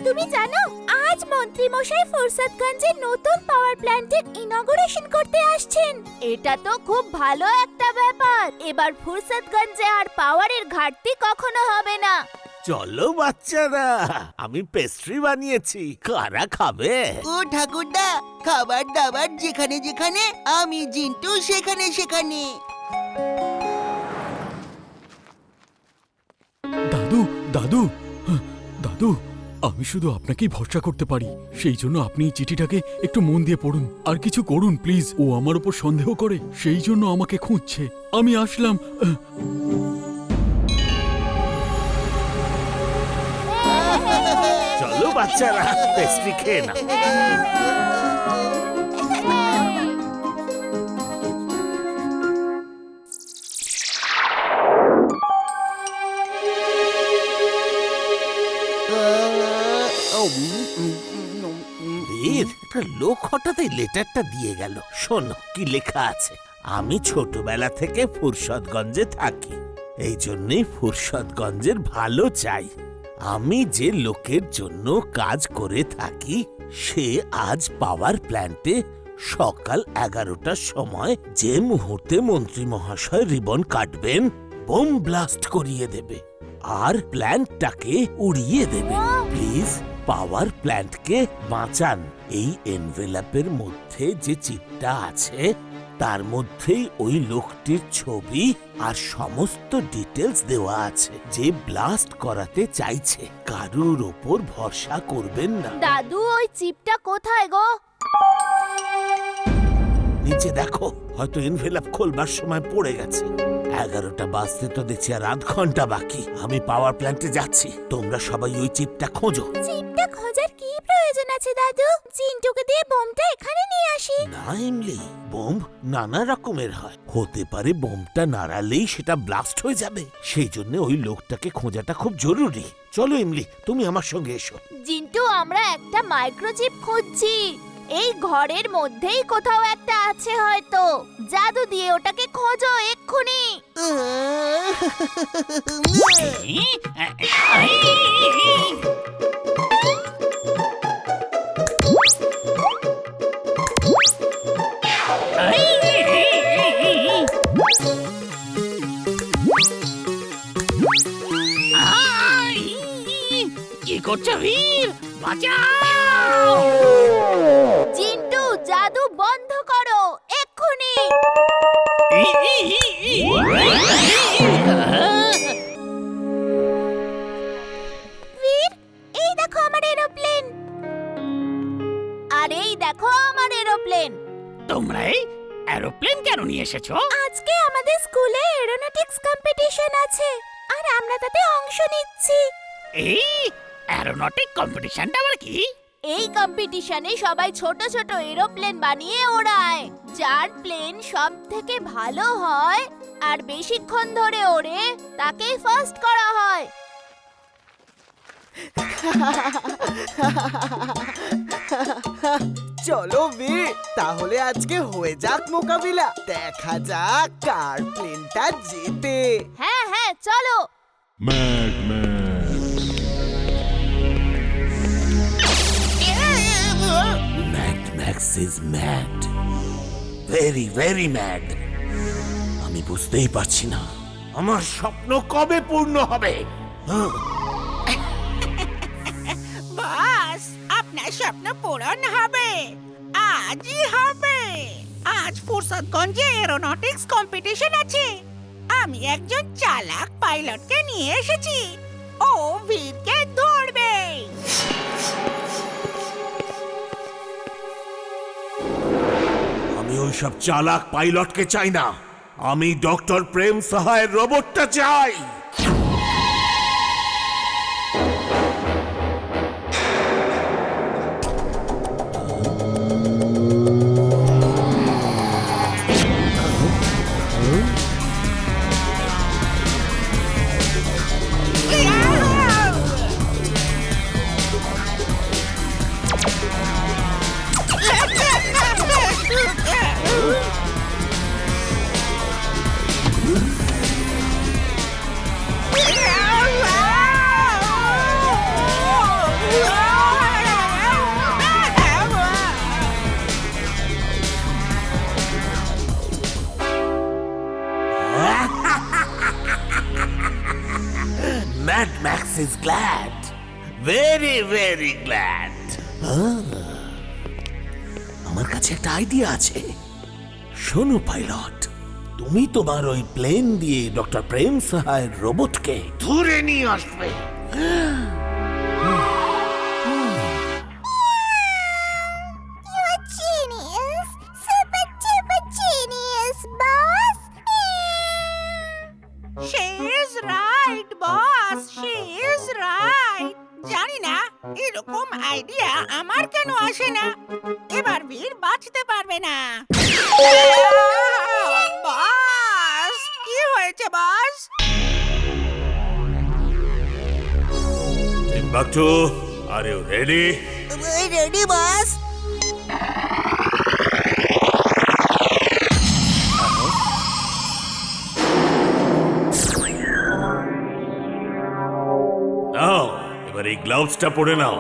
তুমি জানো আজ মন্ত্রী মশাই ফুরসতগঞ্জে নতুন পাওয়ার প্ল্যান্টের ইনগরেশন করতে আসছেন। এটা তো খুব ভালো একটা ব্যাপার। এবার ফুরসতগঞ্জে আর পাওয়ারের ঘাটতি কখনো হবে না। চলো বাচ্চারা, আমি পেস্ট্রি বানিয়েছি, কারা খাবে? ও ঠাকুরদা, খাবার দাবার যেখানে যেখানে, আমি জিন্টু সেখানে সেখানে। দাদু দাদু দাদু, আমি শুধু আপনাকেই ভরসা করতে পারি। সেই জন্য আপনি এই চিঠিটাকে একটু মন দিয়ে পড়ুন, আর কিছু করুন প্লিজ। ও আমার উপর সন্দেহ করে, সেই জন্য আমাকে খুঁজছে। আমি আসলাম। চলো বাচ্চারা, পেস্ট্রি খেয়ে নাও। বীর, একটা লোক হঠাৎ এই লেটারটা দিয়ে গেল। শোনো কি লেখা আছে। আমি ছোটবেলা থেকে ফুরসতগঞ্জে থাকি, এই জন্যই ফুরসতগঞ্জের ভালো চাই। আমি যে লোকের জন্য কাজ করে থাকি, সে আজ পাওয়ার প্ল্যান্টে সকাল 11টার সময় যে মুহূর্তে মন্ত্রী মহাশয় রিবন কাটবেন, বোম ব্লাস্ট করিয়ে দেবে আর প্ল্যান্টটাকে উড়িয়ে দেবে। প্লিজ পাওয়ার প্ল্যান্টকে বাঁচান। এই এনভেলপের মধ্যে যে চিপটা আছে, তার মধ্যেই ওই লোকটির ছবি আর সমস্ত ডিটেলস দেওয়া আছে যে ব্লাস্ট করাতে চাইছে। কারুর ওপর ভরসা করবেন না। দাদু, ওই চিপটা কোথায় গো? নিচে দেখো, হয়তো এনভেলপ খোলবার সময় পড়ে গেছে। 11টা বাজতে তো দেখছি আর আধ ঘন্টা বাকি। আমি পাওয়ার প্ল্যান্টে যাচ্ছি, তোমরা সবাই ওই চিপটা খোঁজো। চিপটা খোঁজার কি প্রয়োজন আছে দাদু? চিন্টুকে দিয়ে বোমটা এখানে নিয়ে আসি। না ইমলি, বোম নানা রকমের হয়। হতে পারে বোমটা নাড়ালেই সেটা ব্লাস্ট হয়ে যাবে। সেই জন্য ওই লোকটাকে খোঁজাটা খুব জরুরি। চলো ইমলি, তুমি আমার সঙ্গে এসো। জিন্টু, আমরা একটা মাইক্রোচিপ খুঁজছি। এই ঘরের মধ্যেই কোথাও একটা আছে হয়তো। জাদু দিয়ে ওটাকে খোঁজো এক্ষুনি। কি করছো বীর? বাঁচাও! জিন্টু, জাদু বন্ধ করো এক্ষুনি। বীর, এই দেখো আমার এরোপ্লেন। আর এই দেখো আমার এরোপ্লেন। তোমরা এই এরোপ্লেন কেন নিয়ে এসেছো? আজকে আমাদের স্কুলে এরোনটিক্স কম্পিটিশন আছে, আর আমরা তাতে অংশ নিচ্ছি। এই অ্যারোনটিক কম্পিটিশনটা আবার কি? এই কম্পিটিশনে সবাই ছোট ছোট এরোপ্লেন বানিয়ে ওড়ায়। যার প্লেন সব থেকে ভালো হয় আর বেশিক্ষণ ধরে ওড়ে, তাকে ফার্স্ট করা হয়। চলো বীর, তাহলে আজকে হয়ে যাক মোকাবিলা। দেখা যাক কার প্লেনটা জেতে। হ্যাঁ হ্যাঁ, চলো। Mad max is mad, very very mad. আমি বুঝতেই পারছি না আমার স্বপ্ন কবে পূর্ণ হবে। বস, আপনার স্বপ্ন পূরণ হবে, আজই হবে। আজ ফুরসতগঞ্জে এরোনটিক্স কম্পিটিশন আছে। আমি একজন চালাক পাইলটকে নিয়ে এসেছি। ও বীরকে ধরবে। আমি ওইসব চালাক পাইলটকে চাই না, আমি ডক্টর প্রেম সাহায়ের রোবটটা চাই। Is glad, very very glad. আমার কাছে একটা আইডিয়া আছে। শোনো পাইলট, তুমি তোমার ওই প্লেন দিয়ে ডক্টর প্রেম সাহায়ের রোবটকে ধরে নিয়ে আসবে। Genius, super duper genius, boss. She is right, boss. She is right. জানি না এরকম আইডিয়া আমার কেন আসে না। এবার বীর বাঁচতে পারবে না। বস, কি হয়েছে boss? Timbuktu, are you ready? Ready boss. নাও, এবার এই গ্লাভসটা পরে নাও।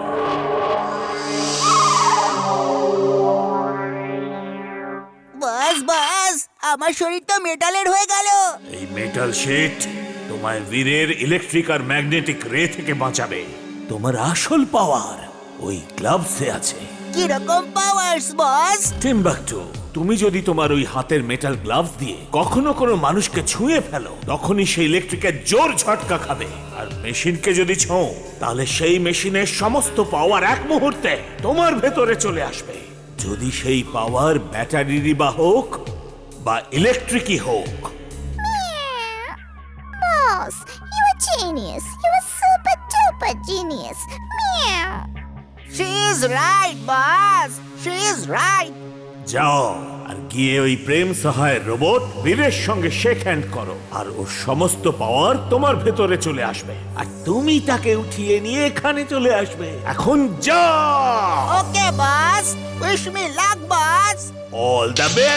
বস বস, আমার শরীর তো মেটালের হয়ে গেল। এই মেটাল শিট তোমায় বীরের ইলেকট্রিক আর ম্যাগনেটিক রে থেকে বাঁচাবে। তোমার আসল পাওয়ার ওই গ্লাভসে আছে। কিরকম পাওয়ার্স বস? টিম্বাকটু, তুমি যদি তোমার ওই হাতের মেটাল গ্লাভস দিয়ে কখনো কোনো মানুষকে ছুঁয়ে ফেলো, তখনই সেই ইলেকট্রিকের জোর ঝটকা খাবে। আর মেশিনকে যদি ছোঁও, তাহলে সেই মেশিনের সমস্ত পাওয়ার এক মুহূর্তে তোমার ভেতরে চলে আসবে। যদি সেই পাওয়ার ব্যাটারিরই বা হোক বা ইলেকট্রিকই হোক। Boss, you are genius. You are super duper genius. Meow. She is right, boss. She is right. যাও আর গিয়ে ওই প্রেম সহায় রোবট বীরের সঙ্গে শেক হ্যান্ড করো, আর ওর সমস্ত পাওয়ার তোমার ভেতরে চলে আসবে, আর তুমি তাকে উঠিয়ে নিয়ে এখানে চলে আসবে। এখন যাও। Okay, boss. Wish me luck, boss. All the best.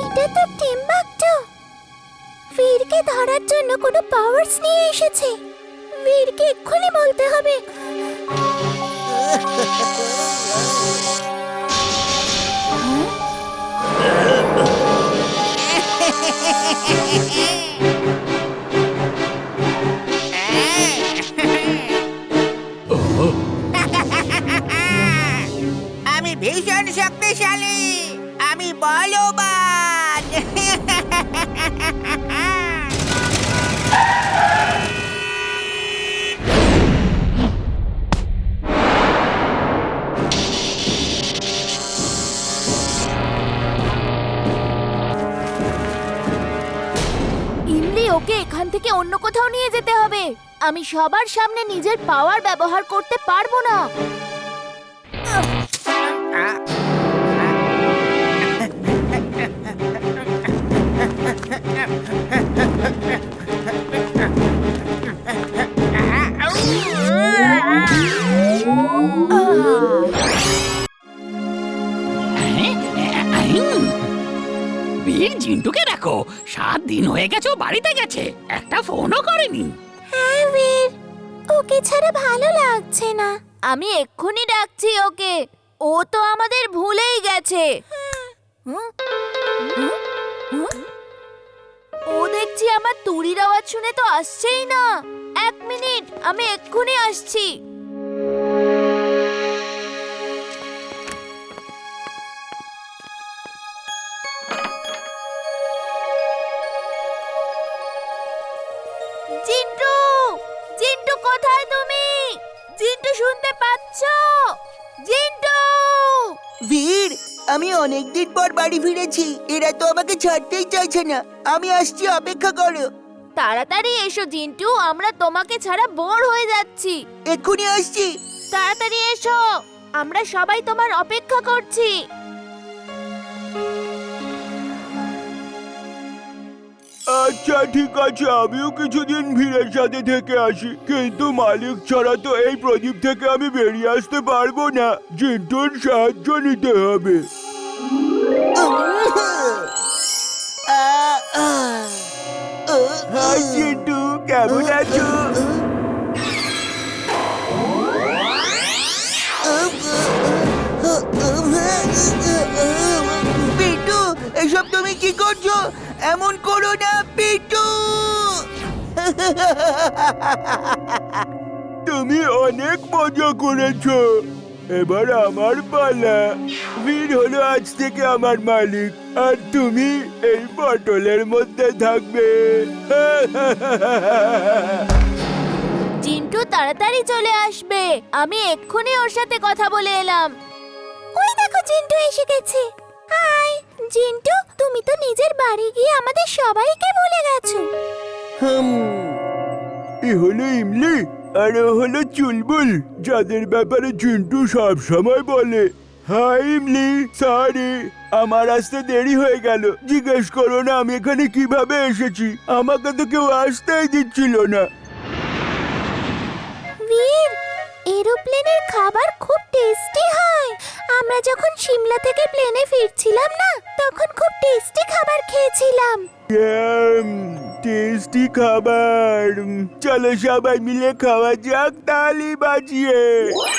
এটা তো টিম্বাকটু। বীরকে ধরার জন্য কোনো পাওয়ার্স নিয়ে এসেছে। বীরকে এক্ষুনি বলতে হবে। আমি ভীষণ শক্তিশালী, আমি বলবান। ইমলি, ওকে এখান থেকে অন্য কোথাও নিয়ে যেতে হবে। আমি সবার সামনে নিজের পাওয়ার ব্যবহার করতে পারবো না। বীর জিন্টুকে দেখো, 7 দিন হয়ে গেছে ও বাড়িতে গেছে, একটা ফোনও করেনি। হ্যাঁ বীর, ওকে ছাড়া ভালো লাগছে না। আমি এক্ষুনি ডাকছি ওকে। ও তো আমাদের ভুলেই গেছে। ও দেখছি আমার তুড়ির আওয়াজ শুনে তো আসছেই না। 1 মিনিট, আমি এক্ষুনি আসছি। জিন্টু, জিন্টু কোথায় তুমি? জিন্টু শুনতে পাচ্ছো? জিন্টু! বীর, আমি অনেকদিন পর বাড়ি ফিরেছি। এরা তো আমাকে ছাড়তেই চাইছে না। আমি আসছি, অপেক্ষা করো। তাড়াতাড়ি এসো জিন্টু, আমরা তোমাকে ছাড়া বোর হয়ে যাচ্ছি। এক্ষুনি আসছি। তাড়াতাড়ি এসো, আমরা সবাই তোমার অপেক্ষা করছি। আচ্ছা ঠিক আছে, আমিও কিছুদিন ভিড়ের সাথে থেকে আসি, কিন্তু মালিক ছাড়া তো এই প্রদীপ থেকে আমি বেরিয়ে আসতে পারবো না। জিন্টুর সাহায্য নিতে হবে। হাই জিন্টু, কেমন আছো? পিন্টু, এসব তুমি কি করছো? এমন করো না পিন্টু। তুমি অনেক মজা করেছো, এবার আমার পালা। বীর হলো আজ থেকে আমার মালিক, আর তুমি এই বটলের মধ্যে থাকবে। জিন্টু তাড়াতাড়ি চলে আসবে, আমি এক্ষুনি ওর সাথে কথা বলে এলাম। ওই দেখো জিন্টু এসে গেছে। হাই জিন্টু, তুমি তো নিজের বাড়ি গিয়ে আমাদের সবাইকে ভুলে গেছো। এ হলো ইমলি, আর ও হলো চুলবুল, যাদের ব্যাপারে চিন্টু সব সময় বলে। হাই ইমলি, সরি আমার আসতে দেরি হয়ে গেল। জিজ্ঞেস করো না আমি এখানে কিভাবে এসেছি, আমাকে তো কেউ আসতেই দিচ্ছিল না। বীর, এরোপ্লেনের খাবার খুব টেস্টি হয়। আমরা যখন সিমলা থেকে প্লেনে ফিরছিলাম না, তখন খুব টেস্টি খাবার খেয়েছিলাম। টেস্টি খাবার, চলো সবাই মিলে খাওয়া যাক তালি বাজিয়ে।